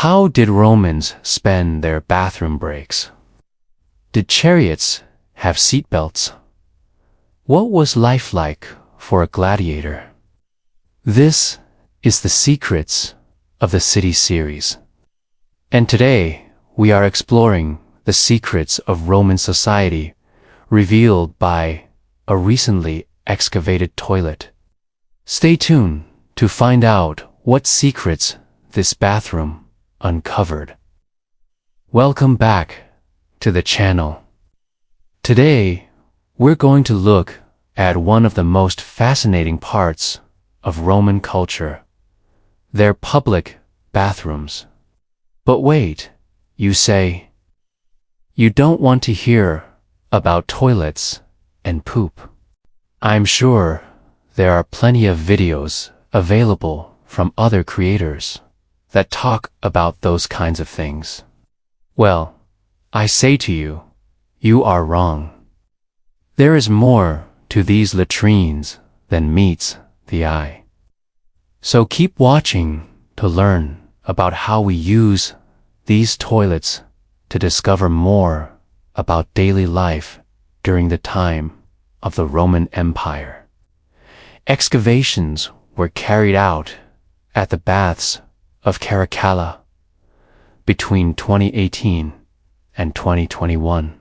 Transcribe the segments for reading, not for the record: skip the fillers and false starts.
How did Romans spend their bathroom breaks? Did chariots have seatbelts? What was life like for a gladiator? This is the Secrets of the City series. And today, we are exploring the secrets of Roman society revealed by a recently excavated toilet. Stay tuned to find out what secrets this bathroom uncovered. Welcome back to the channel. Today, we're going to look at one of the most fascinating parts of Roman culture, their public bathrooms. But wait, you say, you don't want to hear about toilets and poop. I'm sure there are plenty of videos available from other creators that talk about those kinds of things. Well, I say to you, you are wrong. There is more to these latrines than meets the eye. So keep watching to learn about how we use these toilets to discover more about daily life during the time of the Roman Empire. Excavations were carried out at the baths of Caracalla between 2018 and 2021.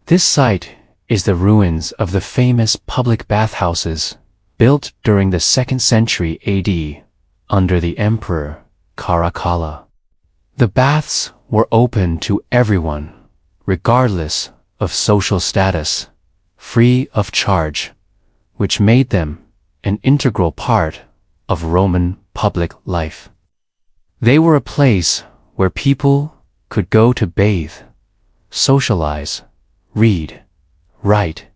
This site is the ruins of the famous public bathhouses built during the 2nd century AD under the Emperor Caracalla. The baths were open to everyone, regardless of social status, free of charge, which made them an integral part of Roman public life. They were a place where people could go to bathe, socialize, read, write,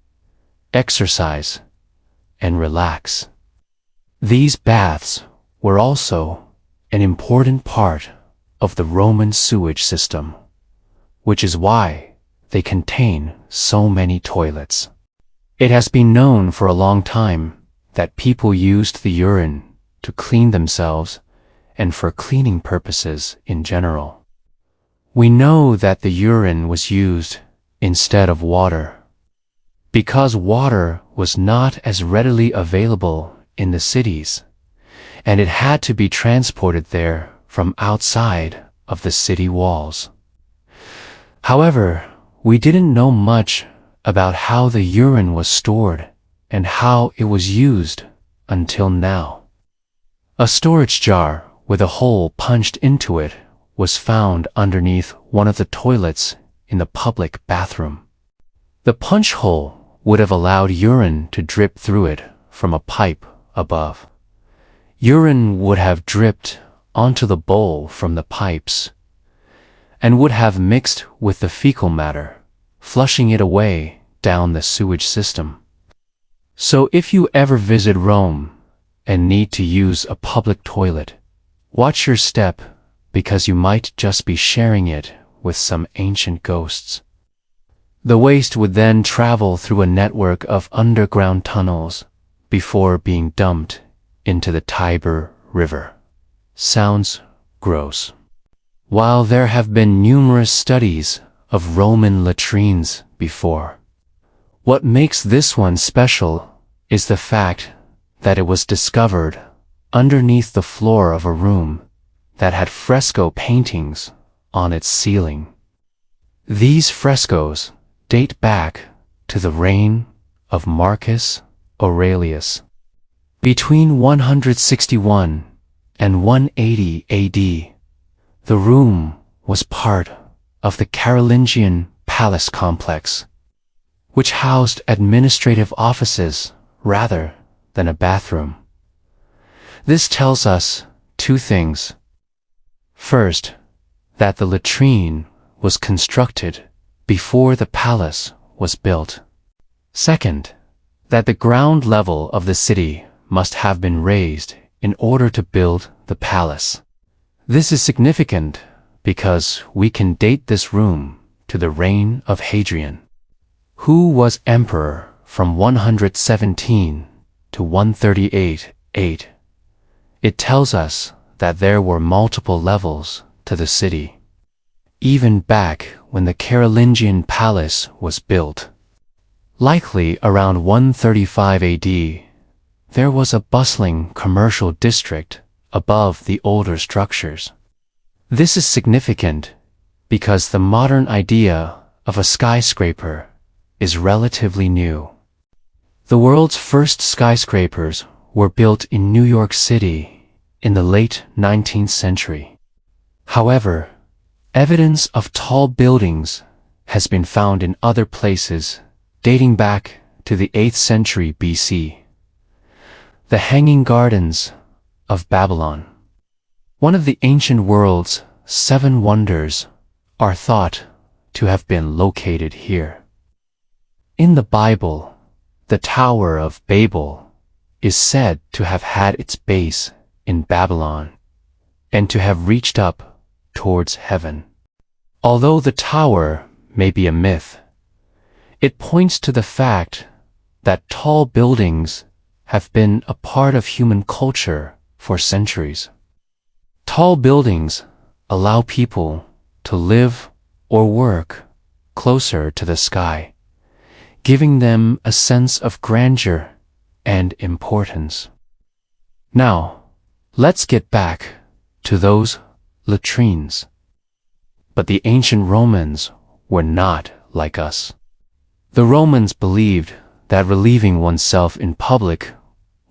exercise, and relax. These baths were also an important part of the Roman sewage system, which is why they contain so many toilets. It has been known for a long time that people used the urine to clean themselves and for cleaning purposes in general. We know that the urine was used instead of water because water was not as readily available in the cities, and it had to be transported there from outside of the city walls. However, we didn't know much about how the urine was stored and how it was used until now. A storage jar with a hole punched into it was found underneath one of the toilets in the public bathroom. The punch hole would have allowed urine to drip through it from a pipe above. Urine would have dripped onto the bowl from the pipes and would have mixed with the fecal matter, flushing it away down the sewage system. So if you ever visit Rome and need to use a public toilet, watch your step because you might just be sharing it with some ancient ghosts. The waste would then travel through a network of underground tunnels before being dumped into the Tiber River. Sounds gross. While there have been numerous studies of Roman latrines before, what makes this one special is the fact that it was discovered underneath the floor of a room that had fresco paintings on its ceiling. These frescoes date back to the reign of Marcus Aurelius. Between 161 and 180 AD, the room was part of the Carolingian palace complex, which housed administrative offices rather than a bathroom. This tells us two things. First, that the latrine was constructed before the palace was built. Second, that the ground level of the city must have been raised in order to build the palace. This is significant because we can date this room to the reign of Hadrian, who was emperor from 117 to 138 8. It tells us that there were multiple levels to the city. Even back when the Carolingian palace was built, likely around 135 AD, there was a bustling commercial district above the older structures. This is significant because the modern idea of a skyscraper is relatively new. The world's first skyscrapers were built in New York City in the late 19th century. However, evidence of tall buildings has been found in other places dating back to the 8th century BC. The Hanging Gardens of Babylon, one of the ancient world's 7 wonders, are thought to have been located here. In the Bible, the Tower of Babel is said to have had its base in Babylon and to have reached up towards heaven. Although the tower may be a myth, it points to the fact that tall buildings have been a part of human culture for centuries. Tall buildings allow people to live or work closer to the sky, giving them a sense of grandeur and importance. Now, let's get back to those latrines. But the ancient Romans were not like us. The Romans believed that relieving oneself in public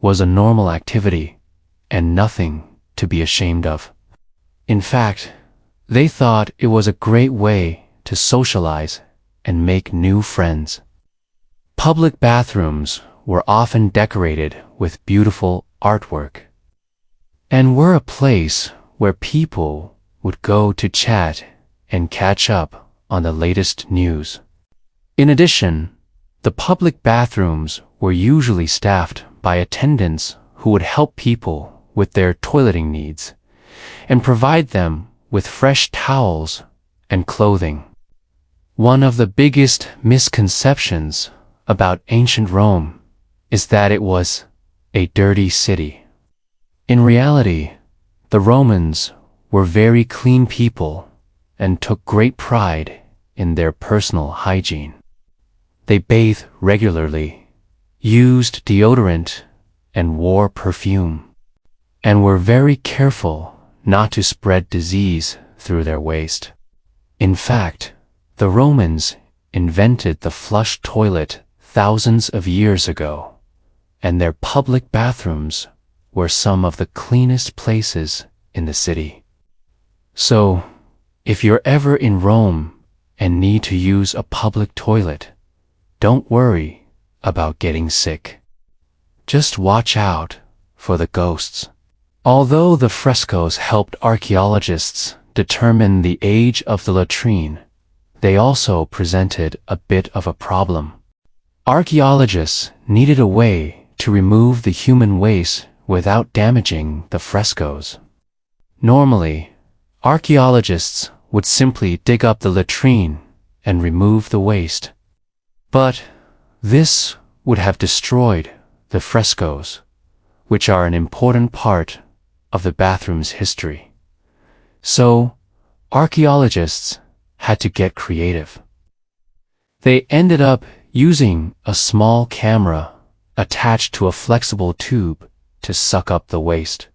was a normal activity and nothing to be ashamed of. In fact, they thought it was a great way to socialize and make new friends. Public bathrooms were often decorated with beautiful artwork and were a place where people would go to chat and catch up on the latest news. In addition, the public bathrooms were usually staffed by attendants who would help people with their toileting needs and provide them with fresh towels and clothing. One of the biggest misconceptions about ancient Rome is that it was a dirty city. In reality, the Romans were very clean people and took great pride in their personal hygiene. They bathed regularly, used deodorant, and wore perfume, and were very careful not to spread disease through their waste. In fact, the Romans invented the flush toilet thousands of years ago, and their public bathrooms were some of the cleanest places in the city. So, if you're ever in Rome and need to use a public toilet, don't worry about getting sick. Just watch out for the ghosts. Although the frescoes helped archaeologists determine the age of the latrine, they also presented a bit of a problem. Archaeologists needed a way to remove the human waste without damaging the frescoes. Normally, archaeologists would simply dig up the latrine and remove the waste. But this would have destroyed the frescoes, which are an important part of the bathroom's history. So, archaeologists had to get creative. They ended up using a small camera attached to a flexible tube to suck up the waste.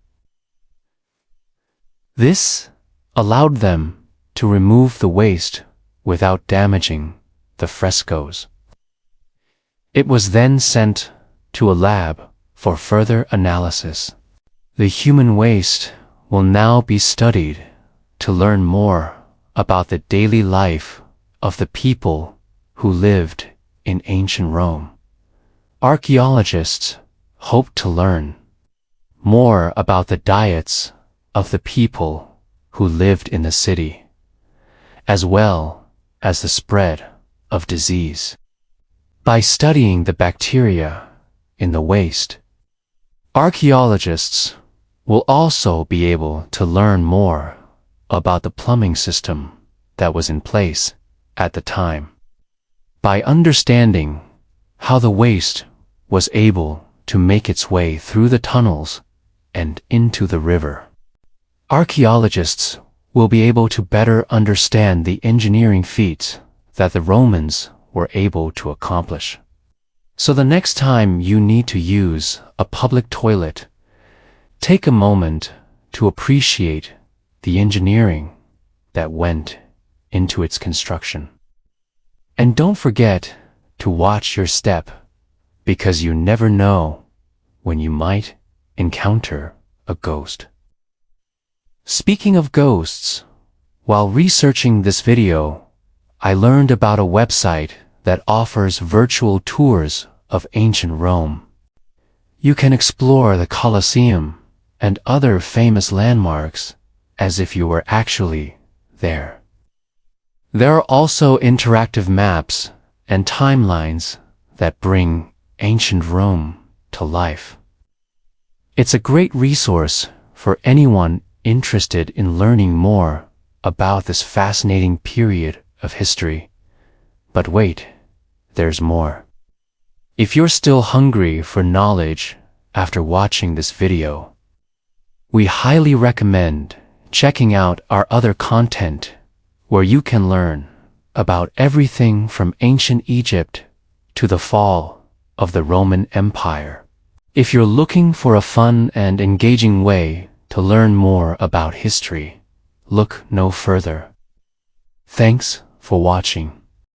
This allowed them to remove the waste without damaging the frescoes. It was then sent to a lab for further analysis. The human waste will now be studied to learn more about the daily life of the people who lived in ancient Rome. Archaeologists hope to learn more about the diets of the people who lived in the city, as well as the spread of disease. By studying the bacteria in the waste, archaeologists will also be able to learn more about the plumbing system that was in place at the time. By understanding how the waste was able to make its way through the tunnels and into the river, archaeologists we'll be able to better understand the engineering feats that the Romans were able to accomplish. So the next time you need to use a public toilet, take a moment to appreciate the engineering that went into its construction. And don't forget to watch your step, because you never know when you might encounter a ghost. Speaking of ghosts, while researching this video, I learned about a website that offers virtual tours of ancient Rome. You can explore the Colosseum and other famous landmarks as if you were actually there. There are also interactive maps and timelines that bring ancient Rome to life. It's a great resource for anyone interested in learning more about this fascinating period of history. But wait, there's more. If you're still hungry for knowledge after watching this video, we highly recommend checking out our other content where you can learn about everything from ancient Egypt to the fall of the Roman Empire. If you're looking for a fun and engaging way to learn more about history, look no further. Thanks for watching.